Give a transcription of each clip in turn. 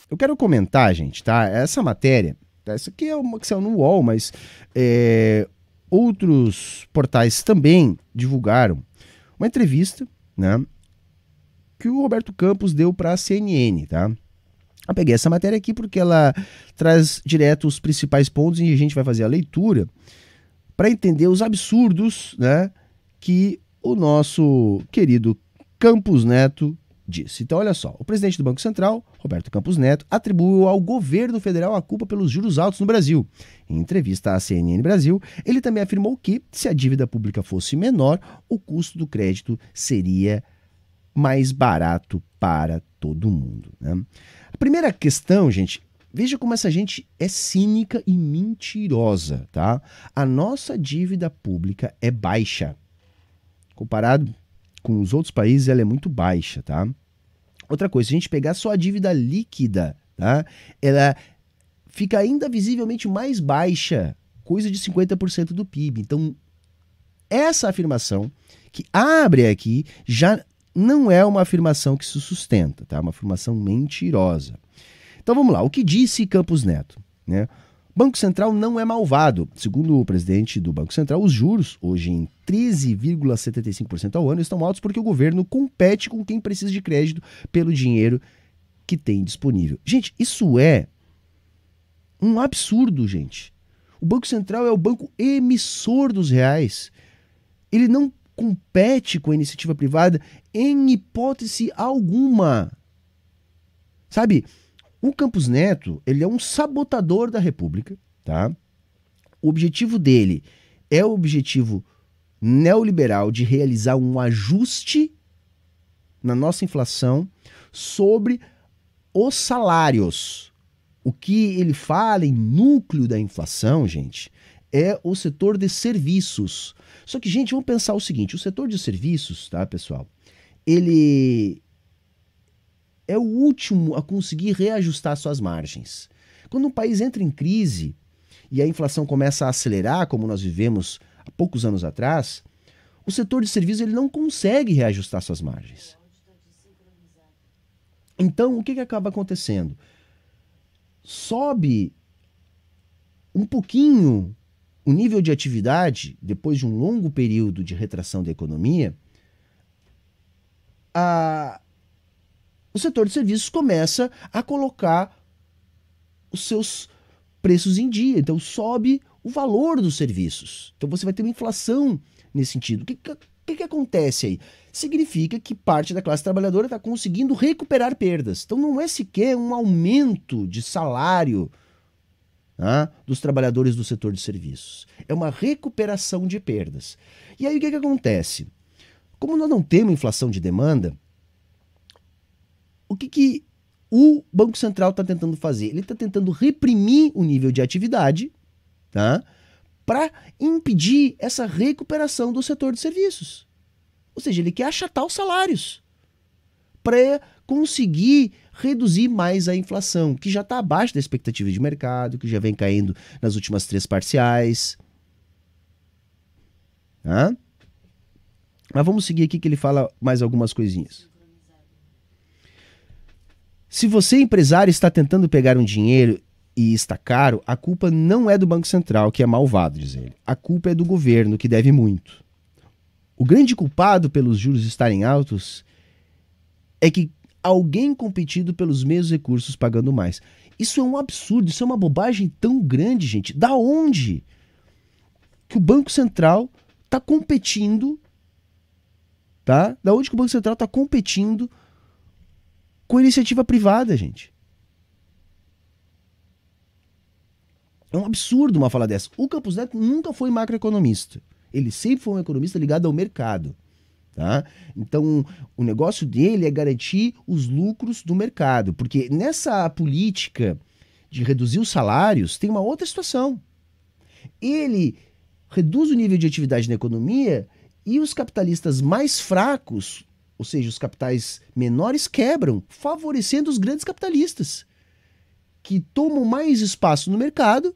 Eu quero comentar, gente, tá? Essa matéria, essa aqui é uma que saiu no UOL, mas outros portais também divulgaram uma entrevista, né, que o Roberto Campos deu para a CNN, tá? Eu peguei essa matéria aqui porque ela traz direto os principais pontos e a gente vai fazer a leitura para entender os absurdos, né, que o nosso querido Campos Neto disse. Então, olha só, o presidente do Banco Central, Roberto Campos Neto, atribuiu ao governo federal a culpa pelos juros altos no Brasil. Em entrevista à CNN Brasil, ele também afirmou que, se a dívida pública fosse menor, o custo do crédito seria mais barato para todo mundo, né? A primeira questão, gente, veja como essa gente é cínica e mentirosa, tá? A nossa dívida pública é baixa. Comparado com os outros países, ela é muito baixa, tá? Outra coisa, se a gente pegar só a dívida líquida, tá? Ela fica ainda visivelmente mais baixa, coisa de 50% do PIB. Então, essa afirmação que abre aqui já não é uma afirmação que se sustenta, tá? É uma afirmação mentirosa. Então vamos lá, o que disse Campos Neto, né? Banco Central não é malvado. Segundo o presidente do Banco Central, os juros, hoje em 13,75% ao ano, estão altos porque o governo compete com quem precisa de crédito pelo dinheiro que tem disponível. Gente, isso é um absurdo, gente. O Banco Central é o banco emissor dos reais. Ele não compete com a iniciativa privada em hipótese alguma. Sabe, o Campos Neto, ele é um sabotador da República, tá? O objetivo dele é o objetivo neoliberal de realizar um ajuste na nossa inflação sobre os salários. O que ele fala em núcleo da inflação, gente, é o setor de serviços. Só que, gente, vamos pensar o seguinte, o setor de serviços, tá, pessoal, ele é o último a conseguir reajustar suas margens. Quando um país entra em crise e a inflação começa a acelerar, como nós vivemos há poucos anos atrás, o setor de serviços ele não consegue reajustar suas margens. Então, o que acaba acontecendo? Sobe um pouquinho o nível de atividade, depois de um longo período de retração da economia, o setor de serviços começa a colocar os seus preços em dia. Então sobe o valor dos serviços. Então você vai ter uma inflação nesse sentido. O que acontece aí? Significa que parte da classe trabalhadora está conseguindo recuperar perdas. Então não é sequer um aumento de salário dos trabalhadores do setor de serviços. É uma recuperação de perdas. E aí o que acontece? Como nós não temos inflação de demanda, o que o Banco Central está tentando fazer? Ele está tentando reprimir o nível de atividade, tá? Para impedir essa recuperação do setor de serviços. Ou seja, ele quer achatar os salários para conseguir reduzir mais a inflação, que já está abaixo da expectativa de mercado, que já vem caindo nas últimas 3 parciais. Tá? Mas vamos seguir aqui que ele fala mais algumas coisinhas. Se você, empresário, está tentando pegar um dinheiro e está caro, a culpa não é do Banco Central, que é malvado, diz ele. A culpa é do governo, que deve muito. O grande culpado pelos juros estarem altos é que alguém competindo pelos mesmos recursos pagando mais. Isso é um absurdo, isso é uma bobagem tão grande, gente. Da onde que o Banco Central está competindo, tá? Da onde que o Banco Central está competindo com iniciativa privada, gente? É um absurdo uma fala dessa. O Campos Neto nunca foi macroeconomista. Ele sempre foi um economista ligado ao mercado. Tá? Então, o negócio dele é garantir os lucros do mercado. Porque nessa política de reduzir os salários, tem uma outra situação. Ele reduz o nível de atividade na economia e os capitalistas mais fracos, ou seja, os capitais menores, quebram, favorecendo os grandes capitalistas, que tomam mais espaço no mercado.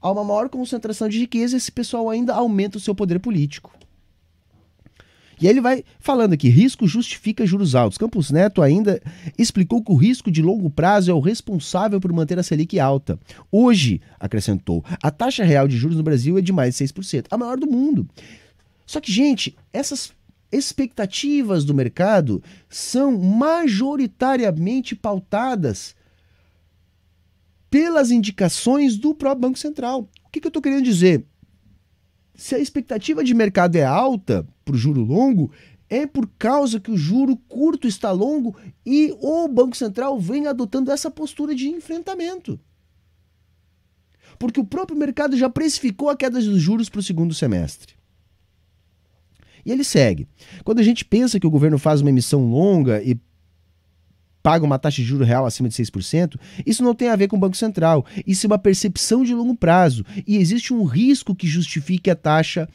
Há uma maior concentração de riqueza e esse pessoal ainda aumenta o seu poder político. E aí ele vai falando aqui, risco justifica juros altos. Campos Neto ainda explicou que o risco de longo prazo é o responsável por manter a Selic alta. Hoje, acrescentou, a taxa real de juros no Brasil é de mais de 6%, a maior do mundo. Só que, gente, essas expectativas do mercado são majoritariamente pautadas pelas indicações do próprio Banco Central. O que eu estou querendo dizer? Se a expectativa de mercado é alta para o juro longo, é por causa que o juro curto está longo e o Banco Central vem adotando essa postura de enfrentamento. Porque o próprio mercado já precificou a queda dos juros para o segundo semestre. E ele segue. Quando a gente pensa que o governo faz uma emissão longa e paga uma taxa de juros real acima de 6%, isso não tem a ver com o Banco Central. Isso é uma percepção de longo prazo. E existe um risco que justifique a taxa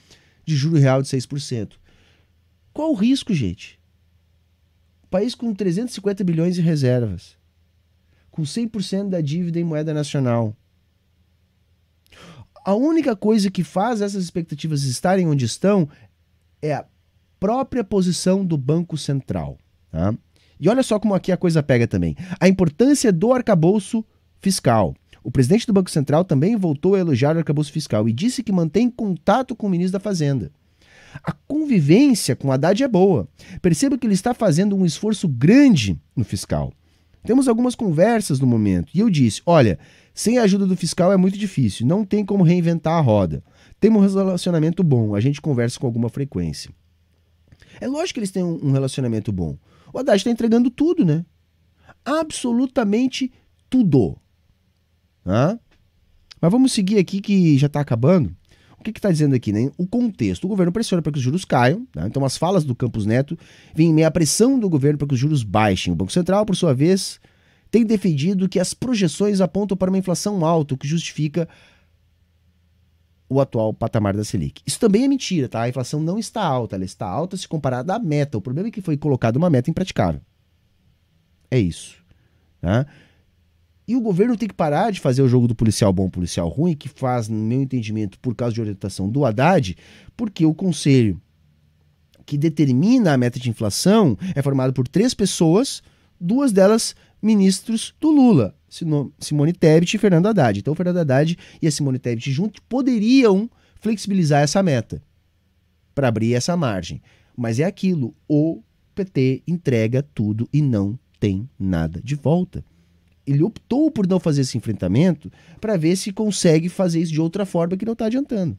de juros real de 6%. Qual o risco, gente? País com 350 bilhões em reservas, com 100% da dívida em moeda nacional. A única coisa que faz essas expectativas estarem onde estão é a própria posição do Banco Central. Tá? E olha só como aqui a coisa pega também. A importância do arcabouço fiscal. O presidente do Banco Central também voltou a elogiar o arcabouço fiscal e disse que mantém contato com o ministro da Fazenda. A convivência com Haddad é boa. Perceba que ele está fazendo um esforço grande no fiscal. Temos algumas conversas no momento e eu disse, olha, sem a ajuda do fiscal é muito difícil, não tem como reinventar a roda. Temos um relacionamento bom, a gente conversa com alguma frequência. É lógico que eles têm um relacionamento bom. O Haddad está entregando tudo, né? Absolutamente tudo. Mas vamos seguir aqui que já está acabando. O que está dizendo aqui, né? O contexto. O governo pressiona para que os juros caiam. Tá? Então as falas do Campos Neto vêm em meio à pressão do governo para que os juros baixem. O Banco Central, por sua vez, tem defendido que as projeções apontam para uma inflação alta, o que justifica o atual patamar da Selic. Isso também é mentira, tá? A inflação não está alta, ela está alta se comparada à meta. O problema é que foi colocada uma meta impraticável. É isso. Tá? E o governo tem que parar de fazer o jogo do policial bom, policial ruim, que faz, no meu entendimento, por causa de orientação do Haddad, porque o conselho que determina a meta de inflação é formado por 3 pessoas, 2 delas ministros do Lula, Simone Tebet e Fernando Haddad. Então, o Fernando Haddad e a Simone Tebet juntos poderiam flexibilizar essa meta para abrir essa margem. Mas é aquilo, o PT entrega tudo e não tem nada de volta. Ele optou por não fazer esse enfrentamento para ver se consegue fazer isso de outra forma que não está adiantando.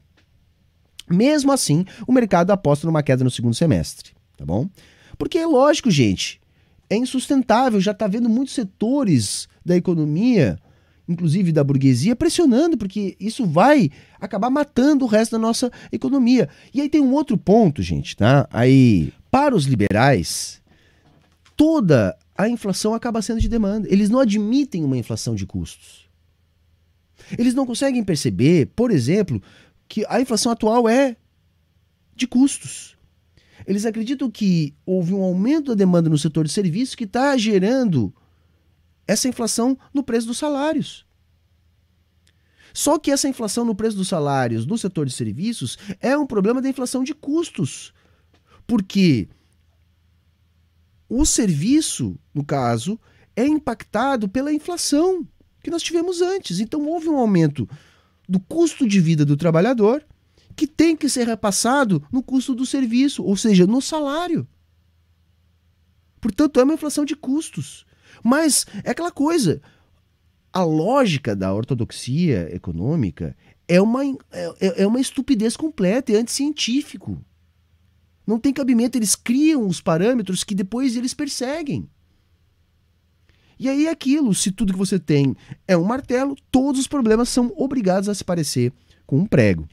Mesmo assim, o mercado aposta numa queda no segundo semestre, tá bom? Porque é lógico, gente, é insustentável, já está vendo muitos setores da economia, inclusive da burguesia, pressionando, porque isso vai acabar matando o resto da nossa economia. E aí tem um outro ponto, gente, tá? Aí, para os liberais, toda a inflação acaba sendo de demanda. Eles não admitem uma inflação de custos. Eles não conseguem perceber, por exemplo, que a inflação atual é de custos. Eles acreditam que houve um aumento da demanda no setor de serviços que está gerando essa inflação no preço dos salários. Só que essa inflação no preço dos salários do setor de serviços é um problema da inflação de custos. Porque o serviço, no caso, é impactado pela inflação que nós tivemos antes. Então houve um aumento do custo de vida do trabalhador que tem que ser repassado no custo do serviço, ou seja, no salário. Portanto, é uma inflação de custos. Mas é aquela coisa, a lógica da ortodoxia econômica é uma estupidez completa, é anticientífico. Não tem cabimento, eles criam os parâmetros que depois eles perseguem. E aí é aquilo, se tudo que você tem é um martelo, todos os problemas são obrigados a se parecer com um prego.